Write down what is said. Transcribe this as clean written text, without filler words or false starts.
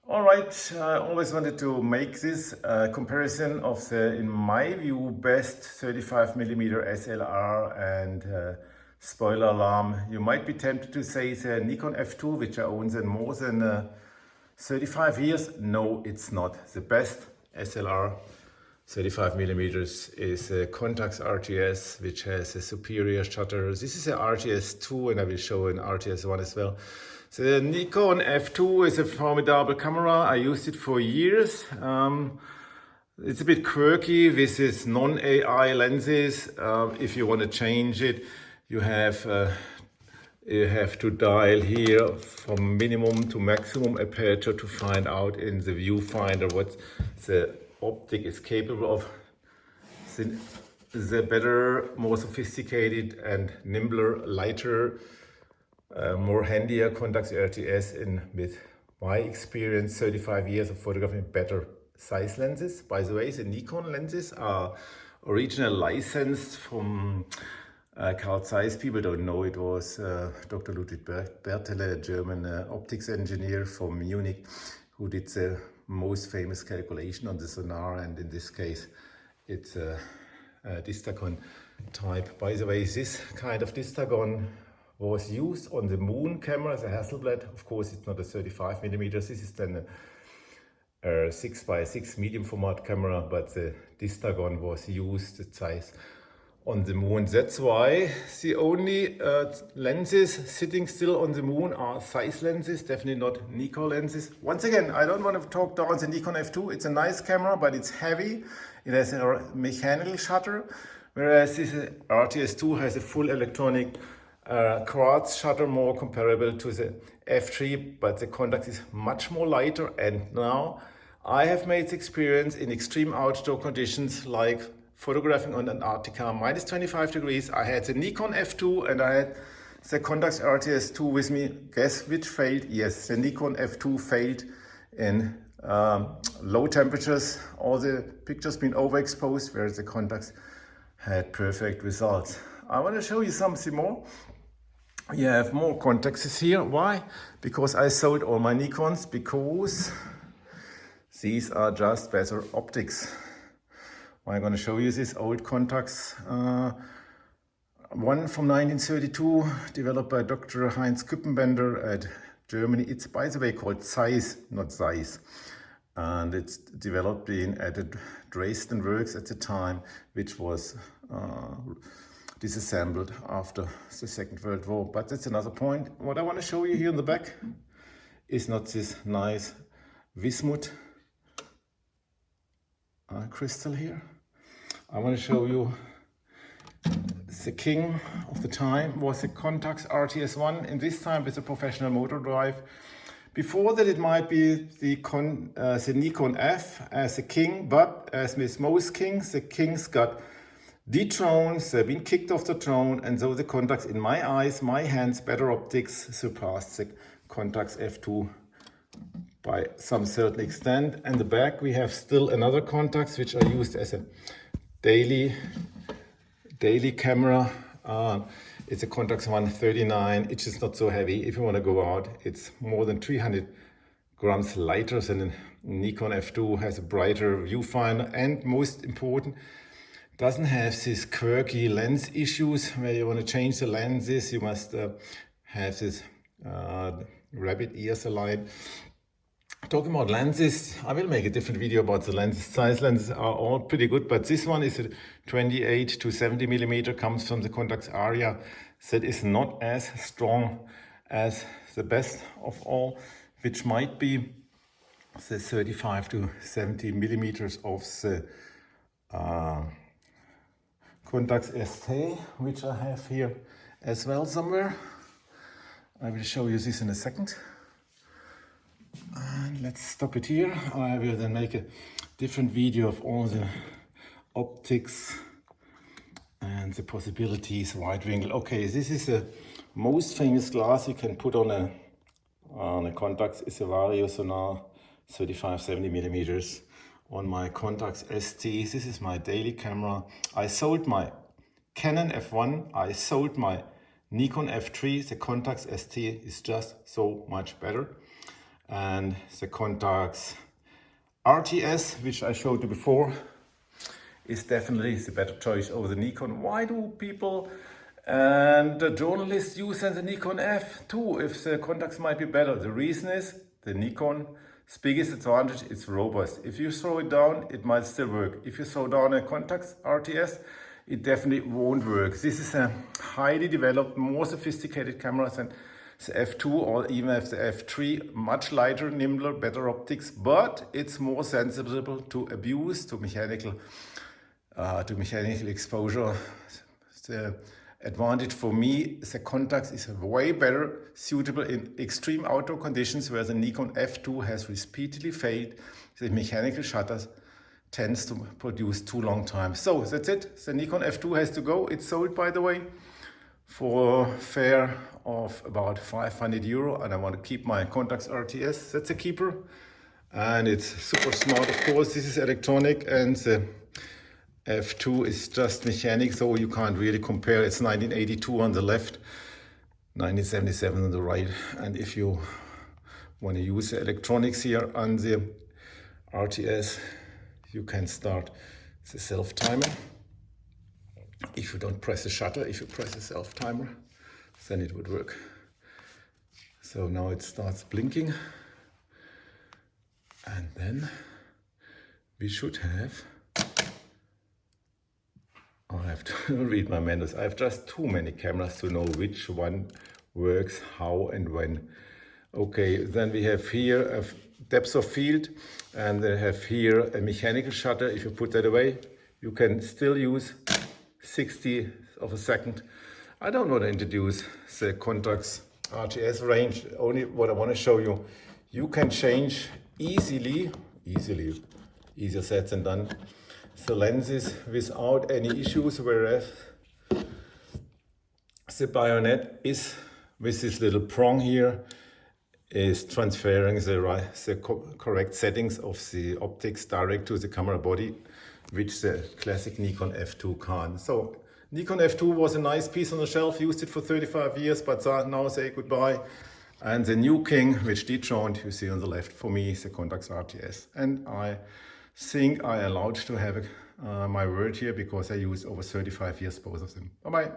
All right, I always wanted to make this comparison of the, in my view, best 35mm SLR and spoiler alarm. You might be tempted to say the NIKON F2, which I own in more than 35 years. No, it's not. The best SLR 35mm is a CONTAX RTS, which has a superior shutter. This is a RTS II, and I will show an RTS I as well. The NIKON F2 is a formidable camera. I used it for years. It's a bit quirky with its non-AI lenses. If you want to change it, you have to dial here from minimum to maximum aperture to find out in the viewfinder what the optic is capable of. The better, more sophisticated and nimbler, lighter, more handier CONTAX RTS with my experience, 35 years of photography, better size lenses. By the way, the NIKON lenses are originally licensed from Carl ZEISS. People don't know it was Dr. Ludwig Bertele, a German optics engineer from Munich, who did the most famous calculation on the sonar, and in this case it's a Distagon type. By the way, this kind of Distagon was used on the Moon camera as a Hasselblad. Of course, it's not a 35mm. This is then a 6x6 medium format camera, but the Distagon was used at size on the Moon. That's why the only lenses sitting still on the Moon are Zeiss lenses, definitely not Nikkor lenses. Once again, I don't want to talk down the NIKON F2. It's a nice camera, but it's heavy. It has a mechanical shutter, whereas this RTS2 has a full electronic quartz shutter, more comparable to the F3, but the contact is much more lighter. And now I have made the experience in extreme outdoor conditions like photographing on Antarctica, minus 25 degrees. I had the NIKON F2 and I had the CONTAX RTS II with me. Guess which failed? Yes, the NIKON F2 failed in low temperatures. All the pictures been overexposed, whereas the CONTAX had perfect results. I want to show you something more. You have more CONTAXes here. Why? Because I sold all my Nikons, because these are just better optics. I'm going to show you this old CONTAX, one from 1932, developed by Dr. Heinz Küppenbender at Germany. It's, by the way, called ZEISS, not Zeiss. And it's developed at the Dresden works at the time, which was disassembled after the Second World War. But that's another point. What I want to show you here in the back is not this nice Wismut crystal here. I want to show you the king of the time was the CONTAX RTS I, in this time with a professional motor drive. Before that, it might be the NIKON F as a king, but as with most kings, the kings got dethroned, they've been kicked off the throne, and so the CONTAX, in my eyes, my hands, better optics, surpassed the CONTAX F2 by some certain extent. And the back we have still another CONTAX, which I used as a daily camera. It's a CONTAX 139. It's just not so heavy. If you want to go out, it's more than 300 grams lighter than a NIKON F2, has a brighter viewfinder, and most important, doesn't have these quirky lens issues where you want to change the lenses. You must have this rabbit ears aligned. Talking about lenses, I will make a different video about the lenses. Size lenses are all pretty good, but this one is a 28 to 70mm, comes from the CONTAX Aria. That is not as strong as the best of all, which might be the 35 to 70mm of the CONTAX ST, which I have here as well somewhere. I will show you this in a second. And let's stop it here. I will then make a different video of all the optics and the possibilities, wide angle. Okay, this is the most famous glass you can put on a CONTAX. It's a Vario Sonar 35-70mm on my CONTAX ST. This is my daily camera. I sold my CANON F1. I sold my NIKON F3. The CONTAX ST is just so much better. And the CONTAX RTS, which I showed you before, is definitely the better choice over the Nikon. Why do people and the journalists use the NIKON F2 if the CONTAX might be better? The reason is the Nikon's biggest advantage, it's robust. If you throw it down, it might still work. If you throw down a CONTAX RTS, it definitely won't work. This is a highly developed, more sophisticated camera than the F2 or even the F3, much lighter, nimbler, better optics, but it's more sensible to abuse, to mechanical exposure. The advantage for me, the CONTAX is way better suitable in extreme outdoor conditions where the NIKON F2 has repeatedly failed. The mechanical shutters tends to produce too long time. So that's it. The NIKON F2 has to go. It's sold, by the way, for a fare of about 500 euro, and I want to keep my CONTAX RTS. That's a keeper, and it's super smart. Of course, this is electronic, and the F2 is just mechanic, so you can't really compare. It's 1982 on the left, 1977 on the right. And if you want to use the electronics here on the RTS, you can start the self-timer. If you don't press the shutter, if you press the self-timer, then it would work. So now it starts blinking. And then we should have, I have to read my manuals. I have just too many cameras to know which one works, how and when. Okay, then we have here a depth of field, and they have here a mechanical shutter. If you put that away, you can still use 60th of a second. I don't want to introduce the CONTAX RTS range. Only what I want to show you, you can change easier said than done, the lenses without any issues, whereas the bayonet is, with this little prong here, is transferring the correct settings of the optics direct to the camera body, which the classic NIKON F2 can't. So NIKON F2 was a nice piece on the shelf, used it for 35 years, but now say goodbye. And the new king, which dethroned, you see on the left, for me is the CONTAX RTS. And I think I allowed to have my word here because I used over 35 years both of them. Bye-bye.